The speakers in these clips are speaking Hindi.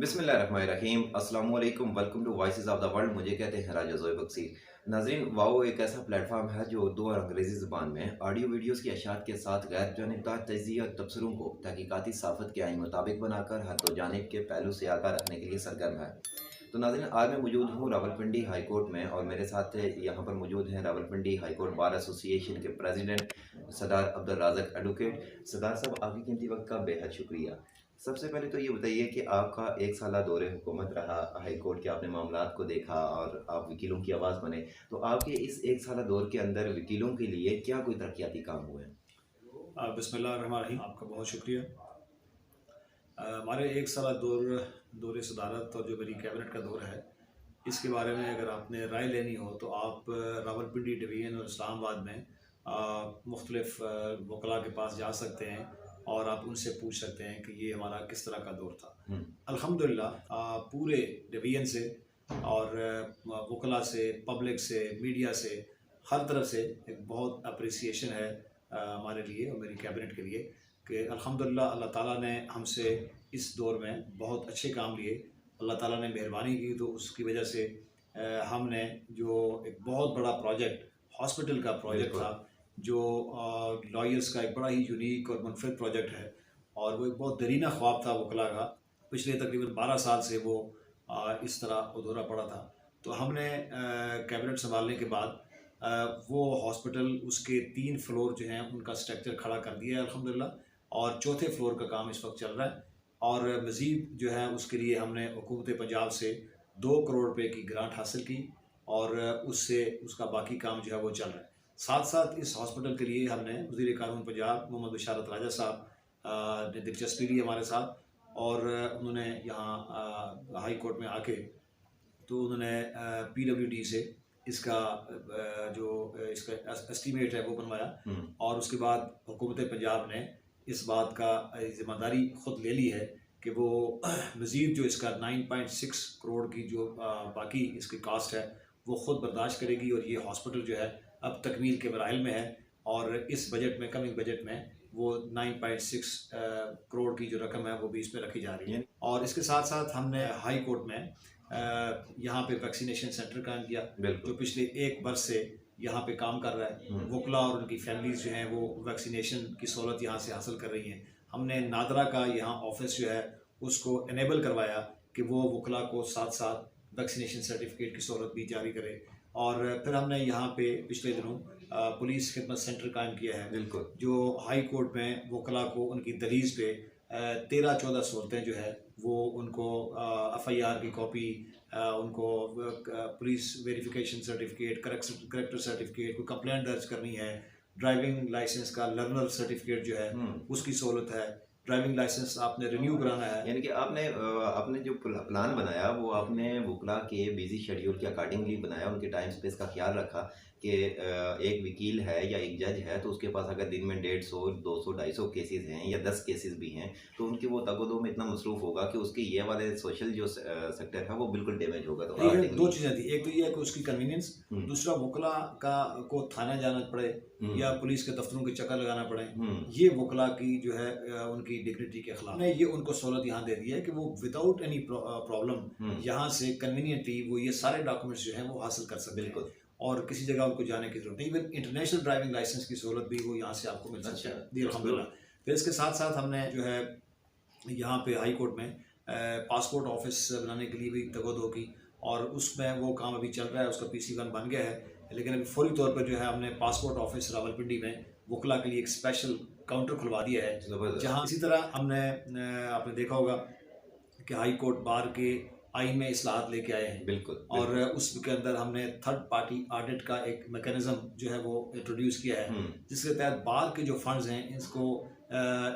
बिस्मिल्लाहिर्रहमानिर्रहीम अस्सलाम वालेकुम welcome to voices of the world. मुझे कहते हैं राजा ज़ोए बख्शी। नाज़रीन, वाओ एक ऐसा प्लेटफॉर्म है जो उर्दू और अंग्रेज़ी ज़ुबान में ऑडियो वीडियोस की अशात के साथ गैर जानिबदार तज्ज़िया और तबसरों को तहकीकाती साफ़त के आइन मुताबिक बनाकर हर दो जानिब के पहलू से आगाह रखने के लिए सरगर्म है। तो नाज़रीन, आज मैं मौजूद हूँ रावलपिंडी हाई कोर्ट में और मेरे साथ यहाँ पर मौजूद हैं Rawalpindi high court bar association के प्रेसिडेंट सरदार अब्दुल राज़क एडवोकेट। सरदार साहब, आपकी कीमती वक्त का बेहद शुक्रिया। सबसे पहले तो ये बताइए कि आपका एक साला दौरे हुकूमत रहा हाई कोर्ट के, आपने मामलात को देखा और आप वकीलों की आवाज़ बने। तो आपके इस एक साला दौर के अंदर वकीलों के लिए क्या कोई तरक्याती काम हुए हैं? बिस्मिल्लाहिर्रहमानिर्रहीम, आपका बहुत शुक्रिया। हमारे एक साल दौरे सदारत और जो मेरी कैबिनेट का दौर है, इसके बारे में अगर आपने राय लेनी हो तो आप रावलपिंडी डिवीज़न और इस्लामाबाद में मुख्तलिफ वकला के पास जा सकते हैं और आप उनसे पूछ सकते हैं कि ये हमारा किस तरह का दौर था। अल्हम्दुलिल्लाह पूरे डिवीज़न से और वकला से, पब्लिक से, मीडिया से, हर तरफ से एक बहुत अप्रिसिएशन है हमारे लिए और मेरी कैबिनेट के लिए कि अल्हम्दुलिल्लाह अल्लाह ताला ने हमसे इस दौर में बहुत अच्छे काम लिए। अल्लाह ताला ने मेहरबानी की तो उसकी वजह से हमने जो एक बहुत बड़ा प्रोजेक्ट हॉस्पिटल का प्रोजेक्ट था, जो लॉयर्स का एक बड़ा ही यूनिक और मुनफरद प्रोजेक्ट है और वो एक बहुत दरीना ख्वाब था वकला का। पिछले तकरीबन 12 साल से वो इस तरह अधूरा पड़ा था। तो हमने कैबिनेट संभालने के बाद वो हॉस्पिटल उसके 3 फ्लोर जो हैं उनका स्ट्रक्चर खड़ा कर दिया है अल्हम्दुलिल्लाह और चौथे फ्लोर का काम इस वक्त चल रहा है। और मज़ीद जो है उसके लिए हमने हुकूमत पंजाब से 2 करोड़ रुपए की ग्रांट हासिल की और उससे उसका बाकी काम जो है वो चल रहा है। साथ साथ इस हॉस्पिटल के लिए हमने वज़ीर कानून पंजाब मोहम्मद बशारत राजा साहब ने दिलचस्पी ली हमारे साथ और उन्होंने यहाँ हाई कोर्ट में आके तो उन्होंने PWD से इसका जो इसका एस्टीमेट है वो बनवाया और उसके बाद हुकूमत पंजाब ने इस बात का ज़िम्मेदारी ख़ुद ले ली है कि वो मज़ीद जो इसका 9.6 करोड़ की जो बाकी इसकी कास्ट है वो ख़ुद बर्दाश्त करेगी और ये हॉस्पिटल जो है अब तकमील के मराहिल में है और इस बजट में, कमिंग बजट में वो 9.6 करोड़ की जो रकम है वो भी इसमें रखी जा रही है। और इसके साथ साथ हमने हाई कोर्ट में यहाँ पे वैक्सीनेशन सेंटर कायम किया जो पिछले 1 वर्ष से यहाँ पे काम कर रहा है। वकला और उनकी फैमिलीज़ जो हैं वो वैक्सीनेशन की सहूलत यहाँ से हासिल कर रही हैं। हमने नादरा का यहाँ ऑफिस जो है उसको इनेबल करवाया कि वो वकला को साथ साथ वैक्सीनेशन सर्टिफिकेट की सहूलत भी जारी करे। और फिर हमने यहाँ पे पिछले दिनों पुलिस खिदमत सेंटर कायम किया है जो हाई कोर्ट में वकला को उनकी दलीज पे 13-14 सहूलतें जो है वो उनको FIR की कॉपी, उनको police verification certificate, character certificate, कोई कंप्लेंट दर्ज करनी है, ड्राइविंग लाइसेंस का लर्नर सर्टिफिकेट जो है उसकी सहूलत है, ड्राइविंग लाइसेंस आपने रिन्यू कराना है। यानी कि आपने जो प्लान बनाया वो आपने वकला के बिजी शेड्यूल के अकॉर्डिंगली बनाया, उनके टाइम स्पेस का ख्याल रखा कि एक वकील है या एक जज है तो उसके पास अगर दिन में 150, 200, 250 केसेस हैं या 10 केसेस भी हैं तो उनके वो तगदो में इतना मसरूफ़ होगा कि उसके ये वाले सोशल जो सेक्टर है वो बिल्कुल डैमेज होगा। तो 2 चीज़ें थी, एक तो ये है कि उसकी कन्वीनियंस, दूसरा वकला को थाने जाना पड़े या पुलिस के दफ्तरों के चक्कर लगाना पड़े, ये वकला की जो है उनकी डिग्निटी के खिलाफ है। ये उनको सहूलत यहाँ दे दी है कि वो विदाउट एनी प्रॉब्लम यहाँ से कन्वीनियंटली वो ये सारे डॉक्यूमेंट्स जो हैं वो हासिल कर सकते हैं और किसी जगह उनको जाने की जरूरत नहीं। इवन इंटरनेशनल ड्राइविंग लाइसेंस की सहूलत भी वो यहाँ से आपको मिल सकती है अल्हम्दुलिल्लाह। फिर इसके साथ साथ हमने जो है यहाँ पे हाई कोर्ट में पासपोर्ट ऑफिस बनाने के लिए भी तगदो की और उसमें वो काम अभी चल रहा है, उसका PC1 बन गया है। लेकिन अभी फौरी तौर पर जो है हमने पासपोर्ट ऑफिस रावलपिंडी में वकला के लिए एक स्पेशल काउंटर खुलवा दिया है जहाँ इसी तरह हमने आपने देखा होगा कि हाई कोर्ट बार के आइन में इस्लाहात लेके आए हैं और उसके अंदर हमने थर्ड पार्टी ऑडिट का एक मैकेनिज्म जो है वो इंट्रोड्यूस किया है जिसके तहत बार के जो फंड्स हैं इसको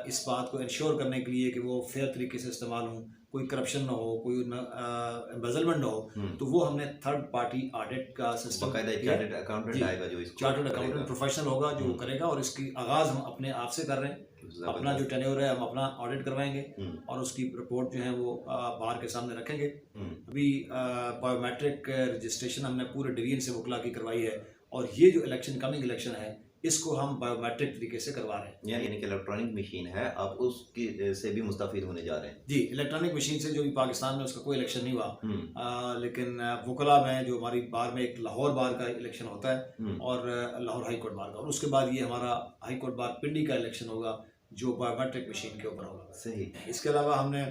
इस बात को इंश्योर करने के लिए कि वो फेयर तरीके से इस्तेमाल हों, कोई करप्शन ना हो, कोई एम्बेजलमेंट ना हो, तो वो हमने थर्ड पार्टी ऑडिट का सिस्टम, चार्टर्ड अकाउंटेंट आएगा जो इसको चार्टर्ड अकाउंटेंट प्रोफेशनल होगा जो करेगा और इसकी आगाज़ हम अपने आप से कर रहे हैं। अपना जो टेन्योर है हम अपना ऑडिट करवाएंगे और उसकी रिपोर्ट जो है वो बाहर के सामने रखेंगे। अभी बायोमेट्रिक रजिस्ट्रेशन हमने पूरे डिवीजन से वकला की करवाई है और ये जो इलेक्शन, कमिंग इलेक्शन है, इसको हम बायोमेट्रिक तरीके से करवा रहे हैं। यानी कि इलेक्ट्रॉनिक मशीन है, आप उसकी से भी मुस्तफीद होने जा रहे हैं। जी, इलेक्ट्रॉनिक मशीन से जो भी पाकिस्तान में उसका कोई इलेक्शन नहीं हुआ, लेकिन वकला में जो हमारी बार में एक लाहौर बार का इलेक्शन होता है और लाहौर हाई कोर्ट बार का, और उसके बाद ये हमारा हाई कोर्ट बार पिंडी का इलेक्शन होगा जो बायोमेट्रिक मशीन के ऊपर होगा। सही। इसके अलावा हमने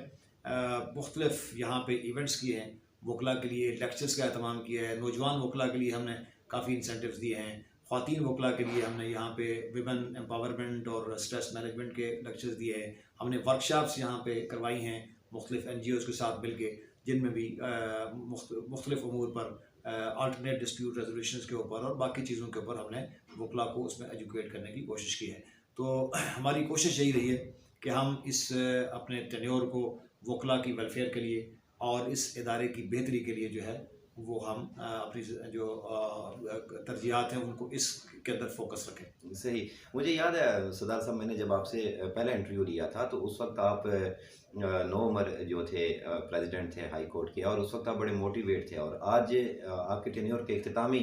मुख्तलिफ यहाँ पे इवेंट्स किए हैं, वकला के लिए लेक्चर्स का अहतमाम किया है, नौजवान वकला के लिए हमने काफ़ी इंसेंटिव्स दिए हैं, ख़वातीन वकला के लिए हमने यहाँ पे विमेन एम्पावरमेंट और स्ट्रेस मैनेजमेंट के लेक्चर्स दिए हैं। हमने वर्कशॉप्स यहाँ पे करवाई हैं मुख्तलिफ NGOs के साथ मिल के, जिनमें भी मुख्तलिफ अमूर पर अल्टरनेट डिस्प्यूट रेजोल्यूशन के ऊपर और बाकी चीज़ों के ऊपर हमने वकला को उसमें एजुकेट करने की कोशिश की है। तो हमारी कोशिश यही रही है कि हम इस अपने टेन्योर को वकला की वेलफेयर के लिए और इस इदारे की बेहतरी के लिए जो है वो हम अपनी जो तरजीहात हैं उनको इसके अंदर फोकस रखें। सही। मुझे याद है सरदार साहब, मैंने जब आपसे पहला इंटरव्यू लिया था तो उस वक्त आप नवंबर जो थे प्रेसिडेंट थे हाई कोर्ट के, और उस वक्त आप बड़े मोटिवेट थे, और आज आपके टेन्योर के इख्तितामी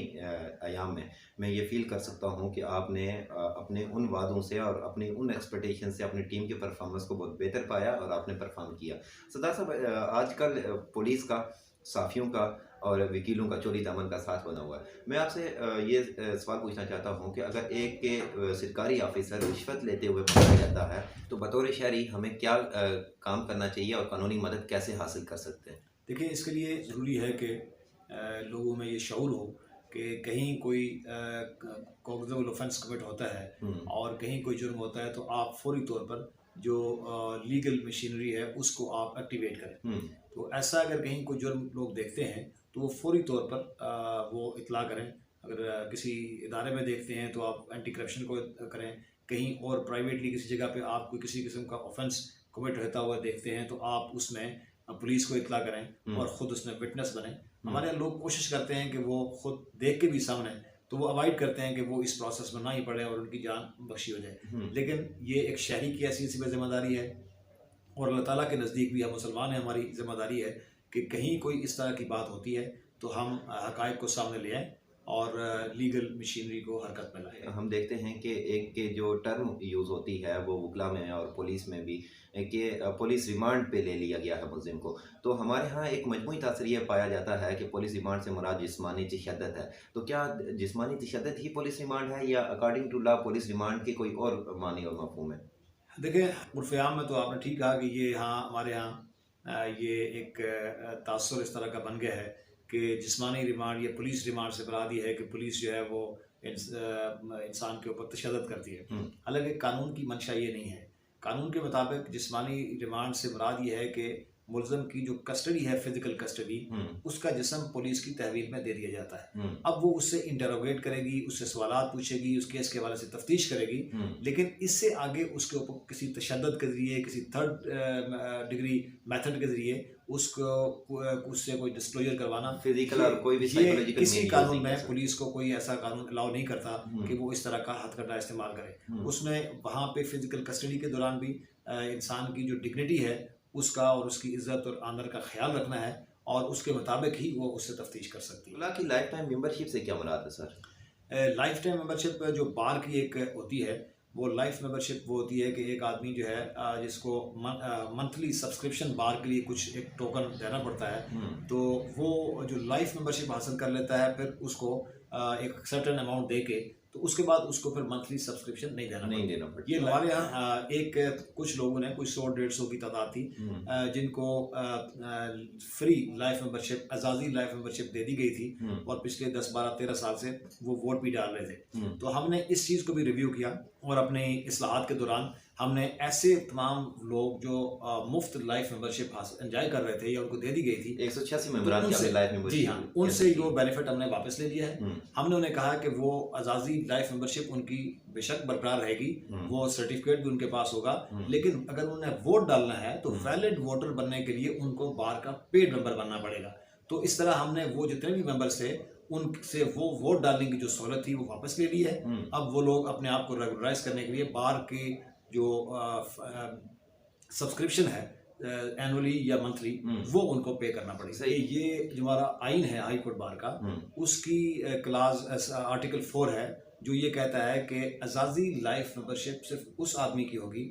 अयाम में मैं ये फील कर सकता हूँ कि आपने अपने उन वादों से और अपनी उन एक्सपेक्टेशन से अपनी टीम के परफॉर्मेंस को बहुत बेहतर पाया और आपने परफॉर्म किया। सरदार साहब, आजकल पुलिस का, साफियों का और वकीलों का चोरी दामन का साथ बना हुआ है। मैं आपसे ये सवाल पूछना चाहता हूँ कि अगर एक के सरकारी ऑफिसर रिश्वत लेते हुए पकड़ा जाता है तो बतौर शहरी हमें क्या काम करना चाहिए और कानूनी मदद कैसे हासिल कर सकते हैं? देखिए, इसके लिए ज़रूरी है कि लोगों में ये शऊर हो कि कहीं कोई कॉग्निजेबल ऑफेंस कमिट होता है और कहीं कोई जुर्म होता है तो आप फौरी तौर पर जो लीगल मशीनरी है उसको आप एक्टिवेट करें। तो ऐसा अगर कहीं कोई जुर्म लोग देखते हैं तो वो फौरी तौर पर वो इतला करें। अगर किसी इदारे में देखते हैं तो आप एंटी करप्शन को करें, कहीं और प्राइवेटली किसी जगह पे आप कोई किसी किस्म का ऑफेंस कमिट होता हुआ देखते हैं तो आप उसमें पुलिस को इतला करें और ख़ुद उसमें विटनेस बने। हमारे यहाँ लोग कोशिश करते हैं कि वो खुद देख के भी सामने, तो वो अवॉइड करते हैं कि वो इस प्रोसेस में ना ही पड़े और उनकी जान बख्शी हो जाए। लेकिन ये एक शहरी की ऐसी जिम्मेदारी है और अल्लाह ताला के नज़दीक भी हम मुसलमान हैं, हमारी जिम्मेदारी है कि कहीं कोई इस तरह की बात होती है तो हम हक़ाइक़ को सामने ले आएँ और लीगल मशीनरी को हरकत में लाएँ। हम देखते हैं कि एक के जो टर्म यूज़ होती है वो वकला में और पुलिस में भी, कि पुलिस रिमांड पे ले लिया गया है मुलजिम को। तो हमारे यहाँ एक मजमूई तासर ये पाया जाता है कि पुलिस रिमांड से मुराद जिस्मानी तशद्दुद है। तो क्या जिस्मानी तशद्दुद ही पुलिस रिमांड है या according to law police remand की कोई और मानी और मफहूम है? देखिए, उर्फ़-ए-आम में तो आपने ठीक कहा कि ये यहाँ हमारे यहाँ ये एक तासुर इस तरह का बन गया है कि जिस्मानी रिमांड या पुलिस रिमांड से मुराद ये है कि पुलिस जो है वो इंसान के ऊपर तशद्दुद करती है। हालांकि कानून की मंशा ये नहीं है। कानून के मुताबिक जिस्मानी रिमांड से मुराद ये है कि मुलज़म की जो कस्टडी है, फिजिकल कस्टडी, उसका जिस्म पुलिस की तहवील में दे दिया जाता है। अब वो उससे इंटरोगेट करेगी, उससे सवालात पूछेगी, उस केस के हवाले से तफ्तीश करेगी, लेकिन इससे आगे उसके ऊपर किसी तशद्दुद के ज़रिए, किसी थर्ड डिग्री मेथड के ज़रिए उससे कोई डिस्क्लोजर करवाना, फिजिकल और कोई भी ये किसी कानून में पुलिस को कोई ऐसा कानून अलाउ नहीं करता कि वो इस तरह का हथकंडा इस्तेमाल करे। उसमें वहाँ पे फिजिकल कस्टडी के दौरान भी इंसान की जो डिग्निटी है उसका और उसकी इज्जत और आनर का ख्याल रखना है और उसके मुताबिक ही वो उससे तफ्तीश कर सकती है। की लाइफ टाइम मेंबरशिप से क्या मुराद है सर? लाइफ टाइम मेंबरशिप जो बार की एक होती है, वो लाइफ मेंबरशिप वो होती है कि एक आदमी जो है जिसको मंथली सब्सक्रिप्शन बार के लिए कुछ एक टोकन देना पड़ता है, तो वो जो लाइफ मेंबरशिप हासिल कर लेता है फिर उसको एक सर्टेन अमाउंट दे के, तो उसके बाद उसको फिर मंथली सब्सक्रिप्शन नहीं देना पड़ता। ये हमारे यहाँ एक कुछ लोगों ने, कुछ 100-150 की तादाद थी जिनको फ्री लाइफ मेंबरशिप, एजाजी लाइफ मेंबरशिप दे दी गई थी और पिछले 10-12-13 साल से वो वोट भी डाल रहे थे। तो हमने इस चीज़ को भी रिव्यू किया और अपने इस्लाहात के दौरान हमने ऐसे तमाम लोग जो मुफ्त लाइफ मेंबरशिप एंजॉय कर रहे थे या उनको दे दी गई थी, 186 मेंबरान की लाइफ मेंबरशिप, जी हाँ, उनसे वो बेनिफिट हमने वापस ले लिया है। हमने उन्हें कहा कि वो आज़ादी लाइफ मेंबरशिप उनकी बेशक बरकरार रहेगी, वो सर्टिफिकेट भी उनके पास होगा, लेकिन अगर उन्हें वोट डालना है तो वैलिड वोटर बनने के लिए उनको बार का पेड मेंबर बनना पड़ेगा। तो इस तरह हमने वो जितने भी मेंबर्स थे उनसे वो वोट डालने की जो सहूलत थी वो वापस ले ली है। अब वो लोग अपने आप को रेगुलराइज करने के लिए बार की जो सब्सक्रिप्शन है एनुअली या मंथली, वो उनको पे करना पड़ेगा। ये जो हमारा आइन है हाई कोर्ट बार का, उसकी क्लास आर्टिकल 4 है जो ये कहता है कि आज़ादी लाइफ मेंबरशिप सिर्फ उस आदमी की होगी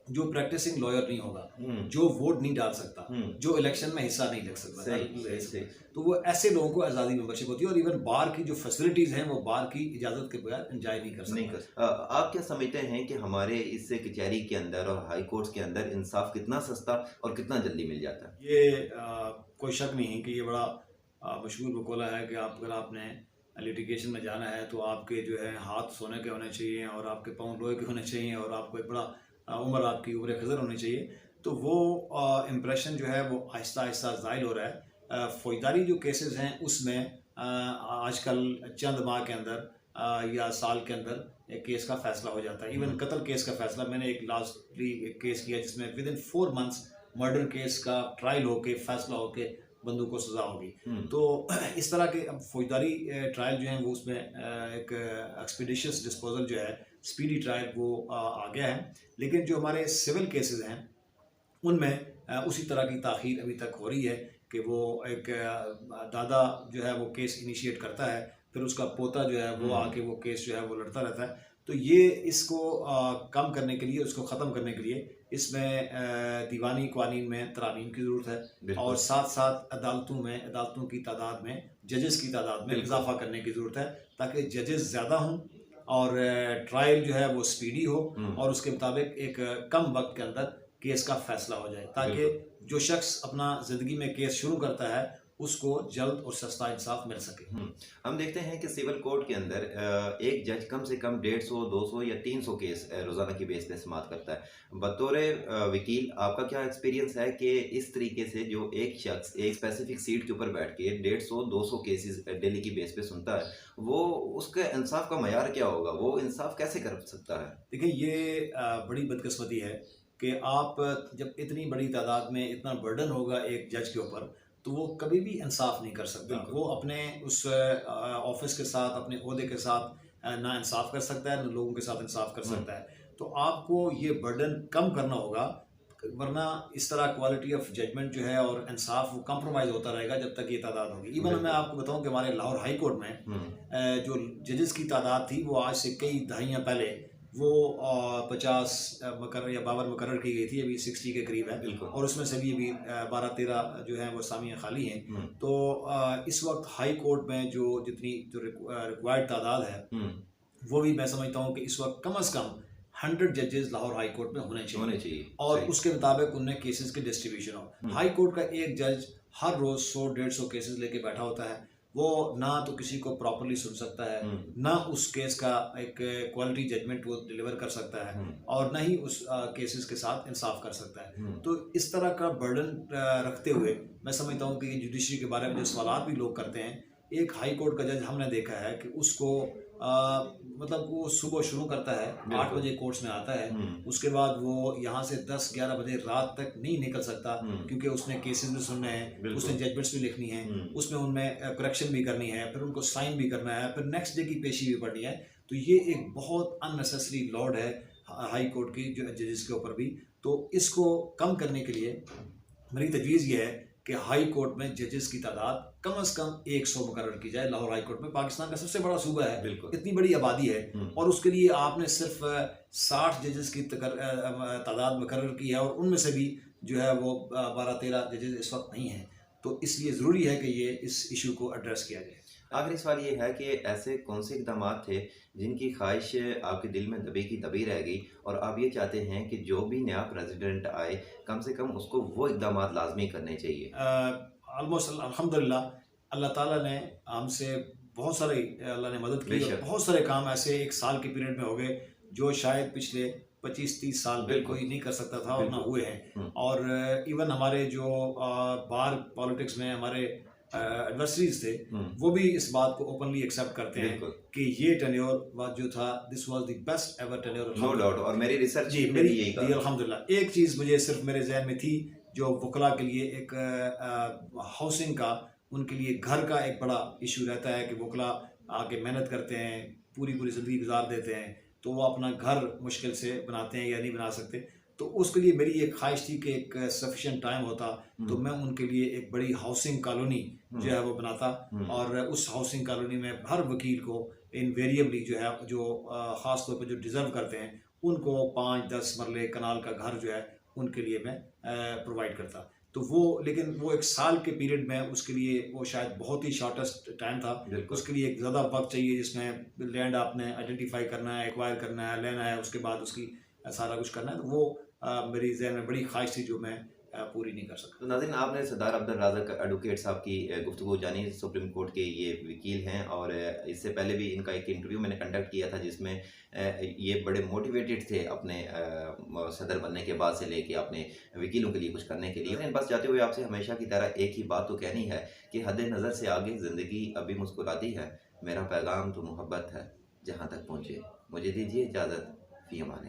जो प्रैक्टिसिंग लॉयर नहीं होगा, जो वोट नहीं डाल सकता, जो इलेक्शन में हिस्सा नहीं ले सकता। सही। तो वो ऐसे लोगों को आज़ादी मेंबरशिप होती है, और इवन बार की जो फैसिलिटीज़ हैं वो बार की इजाज़त के बगैर एंजॉय नहीं कर नहीं सकता। कर आप क्या समझते हैं कि हमारे इस कचहरी के अंदर और हाई कोर्ट्स के अंदर इंसाफ कितना सस्ता और कितना जल्दी मिल जाता है? ये कोई शक नहीं है कि ये बड़ा मशहूर मकौला है कि अगर आपने लिटिगेशन में जाना है तो आपके जो है हाथ सोने के होने चाहिए और आपके पाँव लोहे के होने चाहिए और आपको एक बड़ा उम्र आपकी उम्र खज़र होनी चाहिए। तो वो इम्प्रेशन जो है वो आहिस्ता आहिस्ता ज़ाहिल हो रहा है। फौजदारी जो केसेस हैं उसमें आजकल चंद माह के अंदर या साल के अंदर एक केस का फैसला हो जाता है। इवन कत्ल केस का फैसला, मैंने एक लास्टली एक केस किया जिसमें with in 4 months murder case का ट्रायल होके फैसला होके बंदों को सजा होगी। तो इस तरह के अब फौजदारी ट्रायल जो हैं वो उसमें एक एक्सपीडिशियस डिस्पोजल जो है, स्पीडी ट्रायल वो आ गया है। लेकिन जो हमारे सिविल केसेस हैं उनमें उसी तरह की ताख़ीर अभी तक हो रही है कि वो एक दादा जो है वो केस इनिशिएट करता है, फिर उसका पोता जो है वो आके वो केस जो है वो लड़ता रहता है। तो ये इसको कम करने के लिए, उसको ख़त्म करने के लिए इसमें दीवानी क़वानीन में तरामीम की ज़रूरत है, और साथ साथ अदालतों की तादाद में, जजेस की तादाद में इजाफ़ा करने की ज़रूरत है, ताकि जजेस ज़्यादा हों और ट्रायल जो है वो स्पीडी हो और उसके मुताबिक एक कम वक्त के अंदर केस का फैसला हो जाए, ताकि जो शख्स अपना ज़िंदगी में केस शुरू करता है उसको जल्द और सस्ता इंसाफ मिल सके। हम देखते हैं कि सिविल कोर्ट के अंदर एक जज कम से कम 150, 200 या 300 केस रोज़ाना की बेस पे समाअत करता है। बतौर वकील आपका क्या एक्सपीरियंस है कि इस तरीके से जो एक शख्स एक स्पेसिफिक सीट के ऊपर बैठ के 150, 200 केसेस डेली की बेस पे सुनता है, वो उसका इंसाफ का मयार क्या होगा? वो इंसाफ कैसे कर सकता है? देखिए, ये बड़ी बदकिस्मती है कि आप जब इतनी बड़ी तादाद में इतना बर्डन होगा एक जज के ऊपर, तो वो कभी भी इंसाफ नहीं कर सकता। वो अपने उस ऑफिस के साथ, अपने ओहदे के साथ ना इंसाफ कर सकता है, ना लोगों के साथ इंसाफ कर सकता है। तो आपको ये बर्डन कम करना होगा, वरना इस तरह क्वालिटी ऑफ जजमेंट जो है और इंसाफ वो कंप्रोमाइज़ होता रहेगा जब तक ये तादाद होगी। इवन मैं आपको बताऊं कि हमारे लाहौर हाई कोर्ट में जो जजेस की तादाद थी वो आज से कई दहाइयाँ पहले वो 50 मुकर्रर या 52 मुकर्रर की गई थी, अभी 60 के करीब है, और उसमें से भी अभी 12-13 जो हैं वो सामियाँ खाली हैं। तो इस वक्त हाई कोर्ट में जो रिक्वायर्ड तादाद है वो भी मैं समझता हूँ कि इस वक्त कम से कम 100 जजेस लाहौर हाई कोर्ट में होने चाहिए और उसके मुताबिक उनमें केसेस की डिस्ट्रीब्यूशन हो। हाई कोर्ट का एक जज हर रोज़ 100-150 केसेस लेके बैठा होता है। वो ना तो किसी को प्रॉपर्ली सुन सकता है, ना उस केस का एक क्वालिटी जजमेंट वो डिलीवर कर सकता है, और ना ही उस केसेस के साथ इंसाफ कर सकता है। तो इस तरह का बर्डन रखते हुए मैं समझता हूँ कि जुडिशरी के बारे में जो सवाल भी लोग करते हैं, एक हाई कोर्ट का जज हमने देखा है कि उसको मतलब वो सुबह शुरू करता है, 8 बजे कोर्ट्स में आता है, उसके बाद वो यहाँ से 10-11 बजे रात तक नहीं निकल सकता, क्योंकि उसने केसेस भी सुनने हैं, उसने जजमेंट्स भी लिखनी है, उसमें उनमें करेक्शन भी करनी है, फिर उनको साइन भी करना है, फिर नेक्स्ट डे की पेशी भी पढ़नी है। तो ये एक बहुत अननेसेसरी लोड है हाई कोर्ट की जजेस के ऊपर भी। तो इसको कम करने के लिए मेरी तजवीज़ ये है कि हाई कोर्ट में जजेस की तादाद कम से कम 100 मुकर्रर की जाए। लाहौर हाई कोर्ट में पाकिस्तान का सबसे बड़ा सूबा है, इतनी बड़ी आबादी है, और उसके लिए आपने सिर्फ 60 जजेस की तादाद मुकर्रर की है, और उनमें से भी जो है वो 12-13 जजेस इस वक्त नहीं हैं। तो इसलिए ज़रूरी है कि ये इस इशू को एड्रेस किया जाए। आखिरी सवाल ये है कि ऐसे कौन से इक़दाम थे जिनकी ख्वाहिश आपके दिल में दबी की दबी रह गई और आप ये चाहते हैं कि जो भी नया प्रेसिडेंट आए कम से कम उसको वो इक़दाम लाजमी करने चाहिए? ऑलमोस्ट अल्हम्दुलिल्लाह अल्लाह ताला ने हमसे बहुत सारे अल्लाह ने मदद की, और बहुत सारे काम ऐसे एक साल के पीरियड में हो गए जो शायद पिछले 25-30 साल में कोई नहीं कर सकता था और ना हुए हैं। और इवन हमारे जो बार पॉलिटिक्स में हमारे एडवर्सरीज थे वो भी इस बात को ओपनली एक्सेप्ट करते हैं कि ये टेन्योर जो था, this was the best ever tenure, no doubt. और मेरी रिसर्च जी मेरी यही अल्हम्दुलिल्लाह। एक चीज़ मुझे सिर्फ मेरे जहन में थी, जो वकला के लिए एक हाउसिंग का, उनके लिए घर का एक बड़ा इशू रहता है कि वकला आके मेहनत करते हैं, पूरी ज़िंदगी गुजार देते हैं, तो वो अपना घर मुश्किल से बनाते हैं या नहीं बना सकते। तो उसके लिए मेरी एक ख्वाहिश थी कि एक सफिशिएंट टाइम होता तो मैं उनके लिए एक बड़ी हाउसिंग कॉलोनी जो है वो बनाता, और उस हाउसिंग कॉलोनी में हर वकील को इनवेरिएबली जो है जो ख़ास तौर पे जो डिज़र्व करते हैं उनको 5-10 मरले कनाल का घर जो है उनके लिए मैं प्रोवाइड करता। तो वो लेकिन वो 1 साल के पीरियड में उसके लिए वो शायद बहुत ही शॉर्टेस्ट टाइम था। बिल्कुल। उसके लिए एक ज़्यादा वक़्त चाहिए जिसमें लैंड आपने आइडेंटिफ़ाई करना है, एक्वायर करना है, लेना है, उसके बाद उसकी सारा कुछ करना है। तो वो मेरी ज़हन में बड़ी ख़्वाहिश थी जो मैं पूरी नहीं कर सका। तो नाज़रीन, आपने सरदार अब्दुल राज़ाक एडवोकेट साहब की गुफ्तगू जानी। सुप्रीम कोर्ट के ये वकील हैं और इससे पहले भी इनका एक इंटरव्यू मैंने कंडक्ट किया था जिसमें ये बड़े मोटिवेटेड थे अपने सदर बनने के बाद से लेके अपने वकीलों के लिए कुछ करने के लिए। लेकिन बस जाते हुए आपसे हमेशा की तरह एक ही बात तो कहनी है कि हद नज़र से आगे ज़िंदगी अभी मुस्कुराती है। मेरा पैगाम तो मोहब्बत है जहाँ तक पहुँचे। मुझे दीजिए इजाज़त। फ़ी अमान।